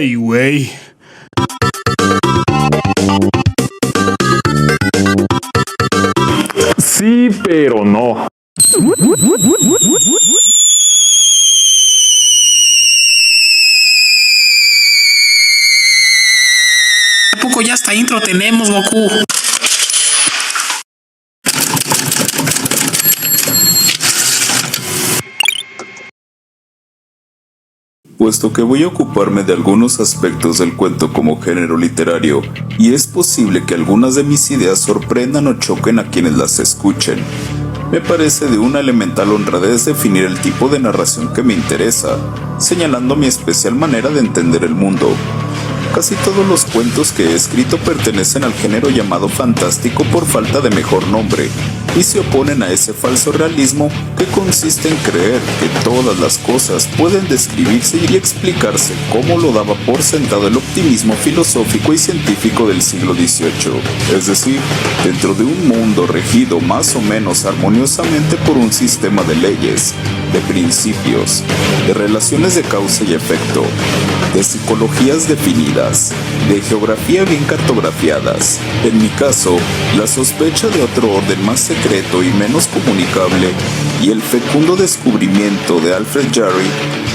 Ay, güey. Sí, pero no. ¿A poco ya hasta intro tenemos, Goku? Puesto que voy a ocuparme de algunos aspectos del cuento como género literario, y es posible que algunas de mis ideas sorprendan o choquen a quienes las escuchen, me parece de una elemental honradez definir el tipo de narración que me interesa, señalando mi especial manera de entender el mundo. Casi todos los cuentos que he escrito pertenecen al género llamado fantástico por falta de mejor nombre, y se oponen a ese falso realismo que consiste en creer que todas las cosas pueden describirse y explicarse, como lo daba por sentado el optimismo filosófico y científico del siglo XVIII, es decir, dentro de un mundo regido más o menos armoniosamente por un sistema de leyes, de principios, de relaciones de causa y efecto, de psicologías definidas, de geografía bien cartografiadas. En mi caso, la sospecha de otro orden más secreto y menos comunicable, y el fecundo descubrimiento de Alfred Jarry,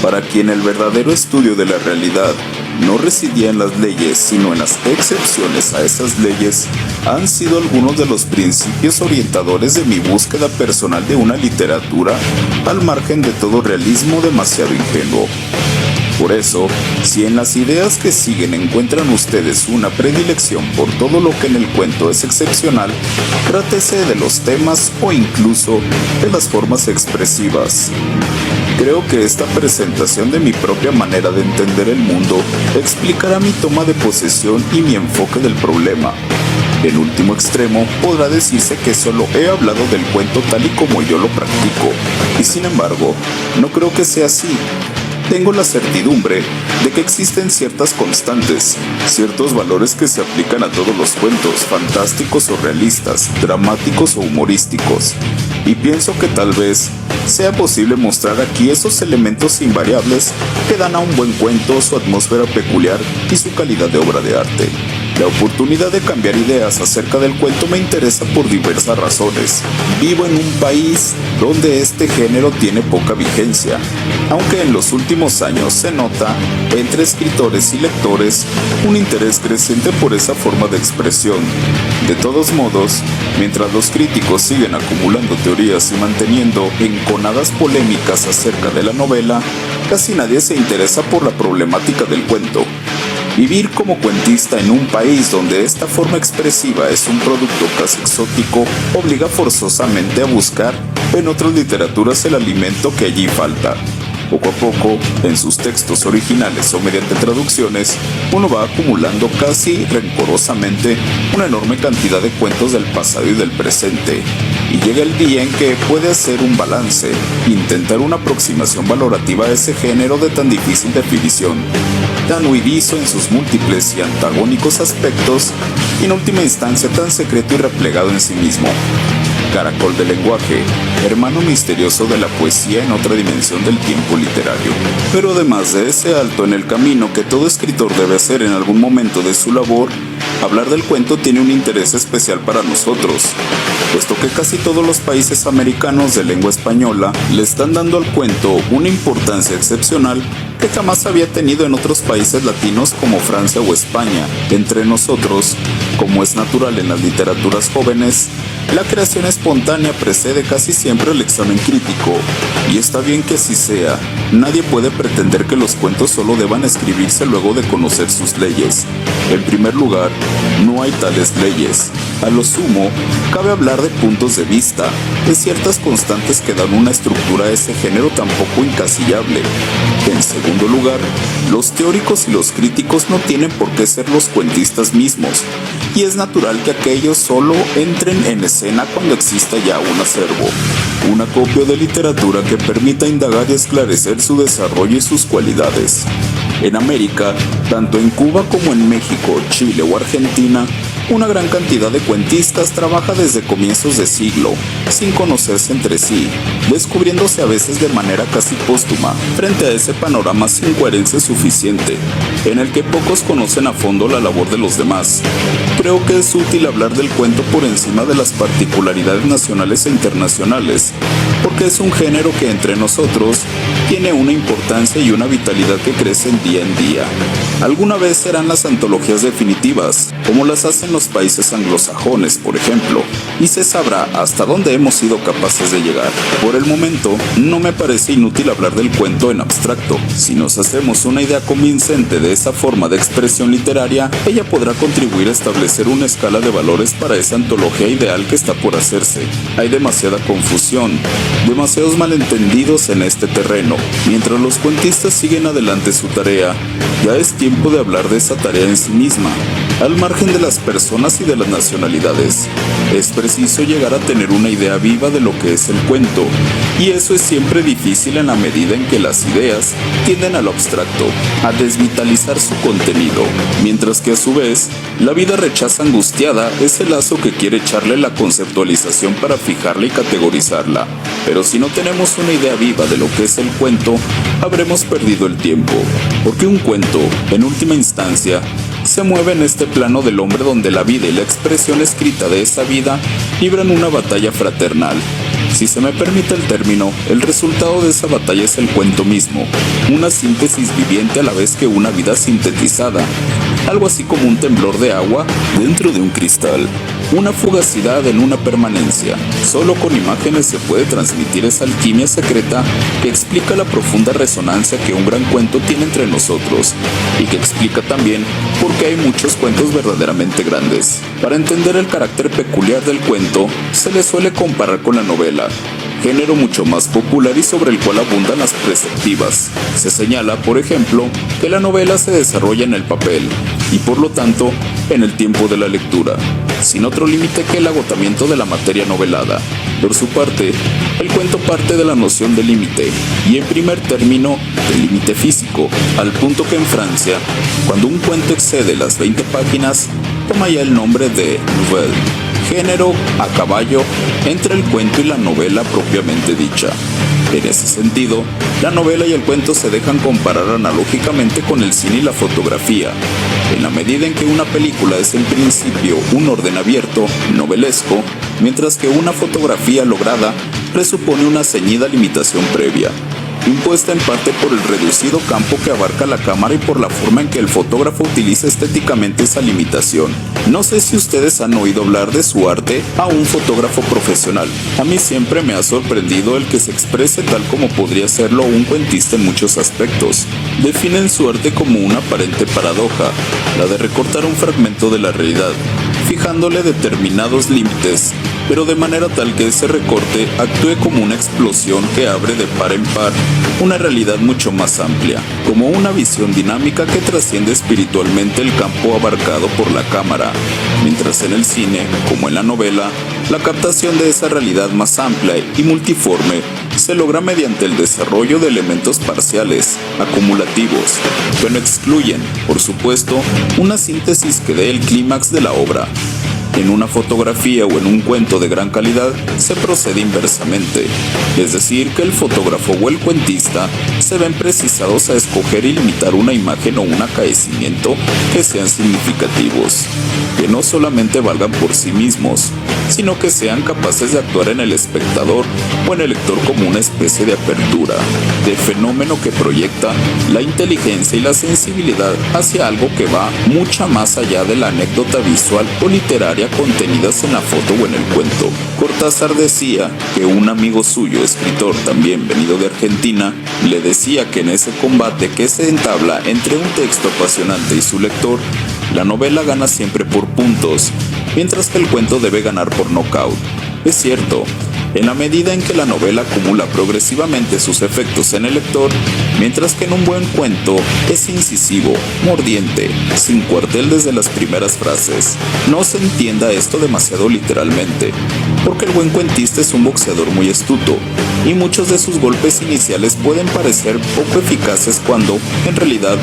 para quien el verdadero estudio de la realidad no residía en las leyes, sino en las excepciones a esas leyes, han sido algunos de los principios orientadores de mi búsqueda personal de una literatura al margen de todo realismo demasiado ingenuo. Por eso, si en las ideas que siguen encuentran ustedes una predilección por todo lo que en el cuento es excepcional, trátese de los temas o incluso de las formas expresivas. Creo que esta presentación de mi propia manera de entender el mundo explicará mi toma de posesión y mi enfoque del problema. En último extremo, podrá decirse que solo he hablado del cuento tal y como yo lo practico, y sin embargo, no creo que sea así. Tengo la certidumbre de que existen ciertas constantes, ciertos valores que se aplican a todos los cuentos, fantásticos o realistas, dramáticos o humorísticos, y pienso que tal vez sea posible mostrar aquí esos elementos invariables que dan a un buen cuento su atmósfera peculiar y su calidad de obra de arte. La oportunidad de cambiar ideas acerca del cuento me interesa por diversas razones. Vivo en un país donde este género tiene poca vigencia, aunque en los últimos años se nota, entre escritores y lectores, un interés creciente por esa forma de expresión. De todos modos, mientras los críticos siguen acumulando teorías y manteniendo enconadas polémicas acerca de la novela, casi nadie se interesa por la problemática del cuento. Vivir como cuentista en un país donde esta forma expresiva es un producto casi exótico obliga forzosamente a buscar en otras literaturas el alimento que allí falta. Poco a poco, en sus textos originales o mediante traducciones, uno va acumulando casi rencorosamente una enorme cantidad de cuentos del pasado y del presente, y llega el día en que puede hacer un balance, intentar una aproximación valorativa a ese género de tan difícil definición, tan huidizo en sus múltiples y antagónicos aspectos, y en última instancia tan secreto y replegado en sí mismo. Caracol del lenguaje, hermano misterioso de la poesía en otra dimensión del tiempo literario. Pero además de ese alto en el camino que todo escritor debe hacer en algún momento de su labor, hablar del cuento tiene un interés especial para nosotros, puesto que casi todos los países americanos de lengua española le están dando al cuento una importancia excepcional que jamás había tenido en otros países latinos como Francia o España. Entre nosotros, como es natural en las literaturas jóvenes, la creación espontánea precede casi siempre el examen crítico, y está bien que así sea. Nadie puede pretender que los cuentos solo deban escribirse luego de conocer sus leyes. En primer lugar, no hay tales leyes. A lo sumo, cabe hablar de puntos de vista, de ciertas constantes que dan una estructura a ese género tan poco encasillable. En segundo lugar, los teóricos y los críticos no tienen por qué ser los cuentistas mismos, y es natural que aquellos solo entren en escena cuando exista ya un acervo, un acopio de literatura que permita indagar y esclarecer su desarrollo y sus cualidades. En América, tanto en Cuba como en México, Chile o Argentina, Una gran cantidad de cuentistas trabaja desde comienzos de siglo, sin conocerse entre sí, descubriéndose a veces de manera casi póstuma, frente a ese panorama sin coherencia suficiente, en el que pocos conocen a fondo la labor de los demás. Creo que es útil hablar del cuento por encima de las particularidades nacionales e internacionales, porque es un género que entre nosotros tiene una importancia y una vitalidad que crecen día en día. Alguna vez serán las antologías definitivas, como las hacen los países anglosajones, por ejemplo, y se sabrá hasta dónde hemos sido capaces de llegar. Por el momento, no me parece inútil hablar del cuento en abstracto. Si nos hacemos una idea convincente de esa forma de expresión literaria, ella podrá contribuir a establecer una escala de valores para esa antología ideal que está por hacerse. Hay demasiada confusión, demasiados malentendidos en este terreno. Mientras los cuentistas siguen adelante su tarea, ya es tiempo de hablar de esa tarea en sí misma, al margen de las personas y de las nacionalidades. Es preciso llegar a tener una idea viva de lo que es el cuento, y eso es siempre difícil en la medida en que las ideas tienden a lo abstracto, a desvitalizar su contenido, mientras que a su vez, la vida rechaza angustiada ese lazo que quiere echarle la conceptualización para fijarla y categorizarla. Pero si no tenemos una idea viva de lo que es el cuento, habremos perdido el tiempo, porque un cuento, en última instancia, se mueve en este plano del hombre donde la vida y la expresión escrita de esa vida libran una batalla fraternal. Si se me permite el término, el resultado de esa batalla es el cuento mismo, una síntesis viviente a la vez que una vida sintetizada, algo así como un temblor de agua dentro de un cristal, una fugacidad en una permanencia. Solo con imágenes se puede transmitir esa alquimia secreta que explica la profunda resonancia que un gran cuento tiene entre nosotros, y que explica también por qué hay muchos cuentos verdaderamente grandes. Para entender el carácter peculiar del cuento, se le suele comparar con la novela, género mucho más popular y sobre el cual abundan las perspectivas. Se señala, por ejemplo, que la novela se desarrolla en el papel, y por lo tanto, en el tiempo de la lectura, sin otro límite que el agotamiento de la materia novelada. Por su parte, el cuento parte de la noción de límite, y en primer término, del límite físico, al punto que en Francia, cuando un cuento excede las 20 páginas, toma ya el nombre de nouvelle, género a caballo entre el cuento y la novela propiamente dicha. En ese sentido, la novela y el cuento se dejan comparar analógicamente con el cine y la fotografía, en la medida en que una película es en principio un orden abierto, novelesco, mientras que una fotografía lograda presupone una ceñida limitación previa, impuesta en parte por el reducido campo que abarca la cámara y por la forma en que el fotógrafo utiliza estéticamente esa limitación. No sé si ustedes han oído hablar de su arte a un fotógrafo profesional. A mí siempre me ha sorprendido el que se exprese tal como podría serlo un cuentista en muchos aspectos. Definen su arte como una aparente paradoja, la de recortar un fragmento de la realidad, fijándole determinados límites, pero de manera tal que ese recorte actúe como una explosión que abre de par en par una realidad mucho más amplia, como una visión dinámica que trasciende espiritualmente el campo abarcado por la cámara, mientras en el cine, como en la novela, la captación de esa realidad más amplia y multiforme se logra mediante el desarrollo de elementos parciales, acumulativos, que no excluyen, por supuesto, una síntesis que dé el clímax de la obra. En una fotografía o en un cuento de gran calidad se procede inversamente, es decir, que el fotógrafo o el cuentista se ven precisados a escoger y limitar una imagen o un acaecimiento que sean significativos, que no solamente valgan por sí mismos, sino que sean capaces de actuar en el espectador o en el lector como una especie de apertura, de fenómeno que proyecta la inteligencia y la sensibilidad hacia algo que va mucho más allá de la anécdota visual o literaria contenidas en la foto o en el cuento. Cortázar decía que un amigo suyo, escritor también venido de Argentina, le decía que en ese combate que se entabla entre un texto apasionante y su lector, la novela gana siempre por puntos, mientras que el cuento debe ganar por nocaut. Es cierto, en la medida en que la novela acumula progresivamente sus efectos en el lector, mientras que en un buen cuento es incisivo, mordiente, sin cuartel desde las primeras frases. No se entienda esto demasiado literalmente. porque el buen cuentista es un boxeador muy astuto, y muchos de sus golpes iniciales pueden parecer poco eficaces cuando, en realidad,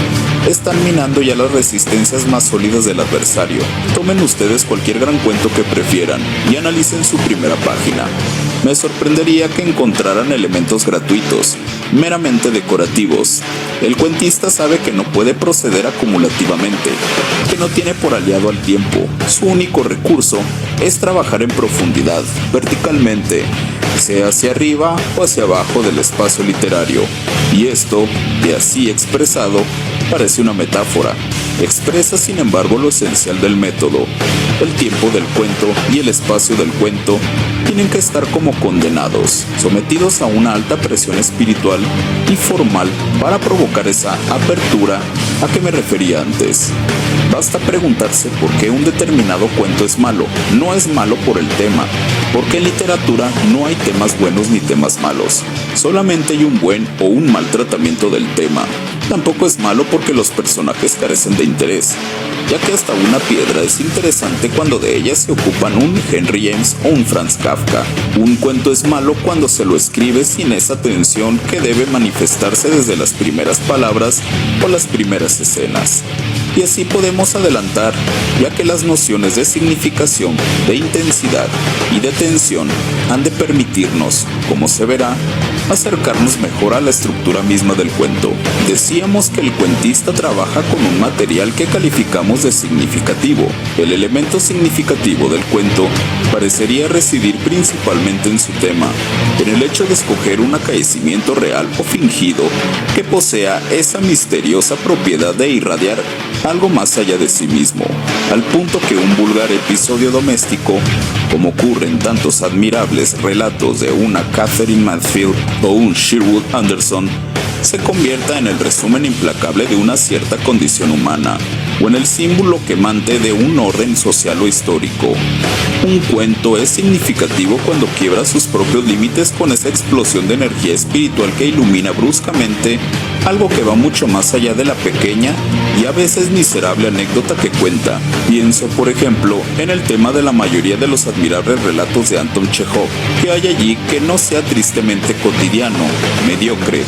están minando ya las resistencias más sólidas del adversario. Tomen ustedes cualquier gran cuento que prefieran y analicen su primera página. Me sorprendería que encontraran elementos gratuitos, meramente decorativos. El cuentista sabe que no puede proceder acumulativamente, que no tiene por aliado al tiempo. Su único recurso es trabajar en profundidad, verticalmente, sea hacia arriba o hacia abajo del espacio literario. Y esto, de así expresado, parece una metáfora. Expresa sin embargo lo esencial del método. El tiempo del cuento y el espacio del cuento tienen que estar como condenados, sometidos a una alta presión espiritual y formal para provocar esa apertura a que me refería antes. Basta preguntarse por qué un determinado cuento es malo. No es malo por el tema, porque en literatura no hay temas buenos ni temas malos. Solamente hay un buen o un mal tratamiento del tema. Tampoco es malo porque los personajes carecen de interés, ya que hasta una piedra es interesante cuando de ella se ocupan un Henry James o un Franz Kafka. Un cuento es malo cuando se lo escribe sin esa tensión que debe manifestarse desde las primeras palabras o las primeras escenas. Y así podemos adelantar, ya que las nociones de significación, de intensidad y de tensión han de permitirnos, como se verá, acercarnos mejor a la estructura misma del cuento. Decíamos que el cuentista trabaja con un material que calificamos de significativo. El elemento significativo del cuento parecería residir principalmente en su tema, en el hecho de escoger un acaecimiento real o fingido que posea esa misteriosa propiedad de irradiar algo más allá de sí mismo, al punto que un vulgar episodio doméstico, como ocurre en tantos admirables relatos de una Catherine Mansfield o un Sherwood Anderson, se convierta en el resumen implacable de una cierta condición humana, o en el símbolo quemante de un orden social o histórico. Un cuento es significativo cuando quiebra sus propios límites con esa explosión de energía espiritual que ilumina bruscamente algo que va mucho más allá de la pequeña y a veces miserable anécdota que cuenta. Pienso, por ejemplo, en el tema de la mayoría de los admirables relatos de Anton Chekhov, que hay allí que no sea tristemente cotidiano, mediocre,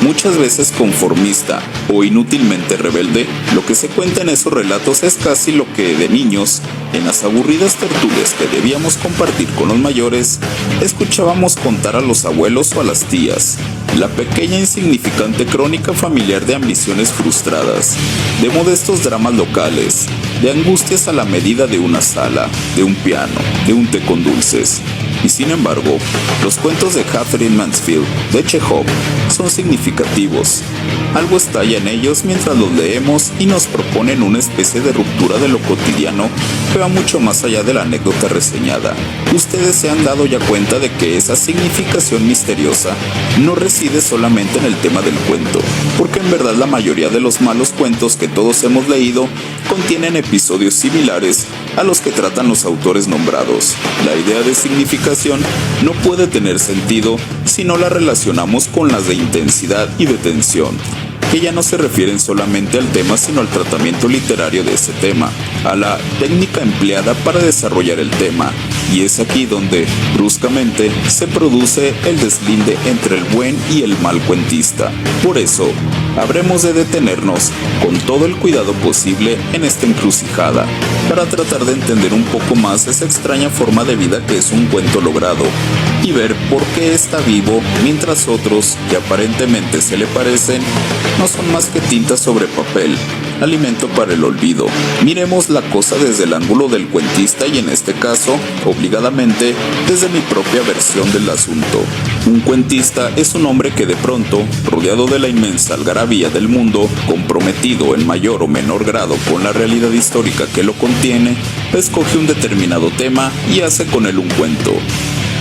muchas veces conformista o inútilmente rebelde. Lo que se cuenta en esos relatos es casi lo que de niños, en las aburridas tertulias que debíamos compartir con los mayores, escuchábamos contar a los abuelos o a las tías. La pequeña insignificante crónica familiar de ambiciones frustradas, de modestos dramas locales, de angustias a la medida de una sala, de un piano, de un té con dulces. Y sin embargo, los cuentos de Catherine Mansfield, de Chekhov, son significativos. Algo estalla en ellos mientras los leemos y nos proponen una especie de ruptura de lo cotidiano que va mucho más allá de la anécdota reseñada. Ustedes se han dado ya cuenta de que esa significación misteriosa no reside solamente en el tema del cuento, porque en verdad la mayoría de los malos cuentos que todos hemos leído contienen episodios similares a los que tratan los autores nombrados. La idea de significación no puede tener sentido si no la relacionamos con las de intensidad y de tensión, que ya no se refieren solamente al tema sino al tratamiento literario de ese tema, a la técnica empleada para desarrollar el tema, y es aquí donde, bruscamente, se produce el deslinde entre el buen y el mal cuentista. Por eso, habremos de detenernos con todo el cuidado posible en esta encrucijada, para tratar de entender un poco más esa extraña forma de vida que es un cuento logrado, y ver por qué está vivo mientras otros, que aparentemente se le parecen, no son más que tintas sobre papel, alimento para el olvido. Miremos la cosa desde el ángulo del cuentista y en este caso, obligadamente, desde mi propia versión del asunto. Un cuentista es un hombre que de pronto, rodeado de la inmensa algarabía del mundo, comprometido en mayor o menor grado con la realidad histórica que lo contiene, escoge un determinado tema y hace con él un cuento.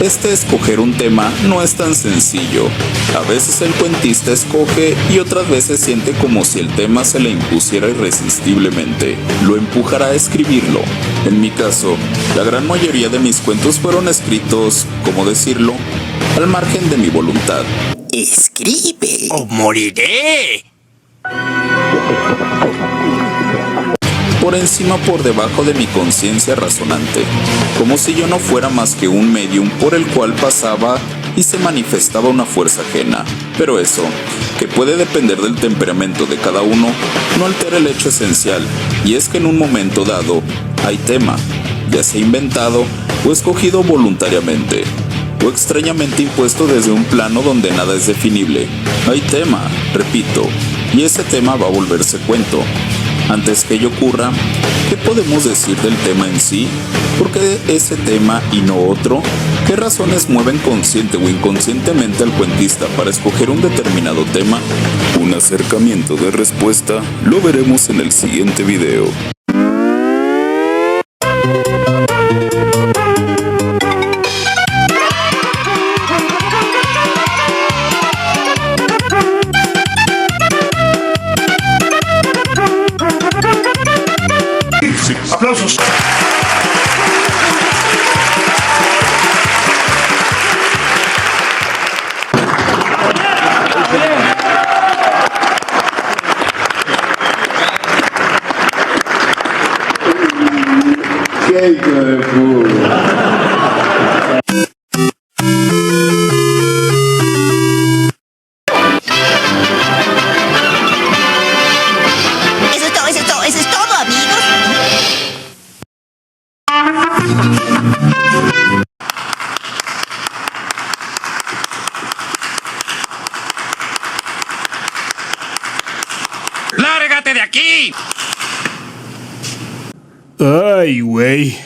Escoger un tema no es tan sencillo. A veces el cuentista escoge y otras veces siente como si el tema se le impusiera irresistiblemente. Lo empujará a escribirlo. En mi caso, la gran mayoría de mis cuentos fueron escritos, ¿cómo decirlo?, al margen de mi voluntad. ¡Escribe o moriré! por encima por debajo de mi conciencia razonante, como si yo no fuera más que un medium por el cual pasaba y se manifestaba una fuerza ajena. Pero eso, que puede depender del temperamento de cada uno, no altera el hecho esencial, y es que en un momento dado hay tema, ya sea inventado o escogido voluntariamente, o extrañamente impuesto desde un plano donde nada es definible. Hay tema, repito, y ese tema va a volverse cuento. Antes que ello ocurra, ¿qué podemos decir del tema en sí? ¿Por qué ese tema y no otro? ¿Qué razones mueven consciente o inconscientemente al cuentista para escoger un determinado tema? Un acercamiento de respuesta lo veremos en el siguiente video. ¡Aplausos! ¡Qué hijo de puta! Eso es todo, amigos. ¡Lárgate de aquí! Ay, güey.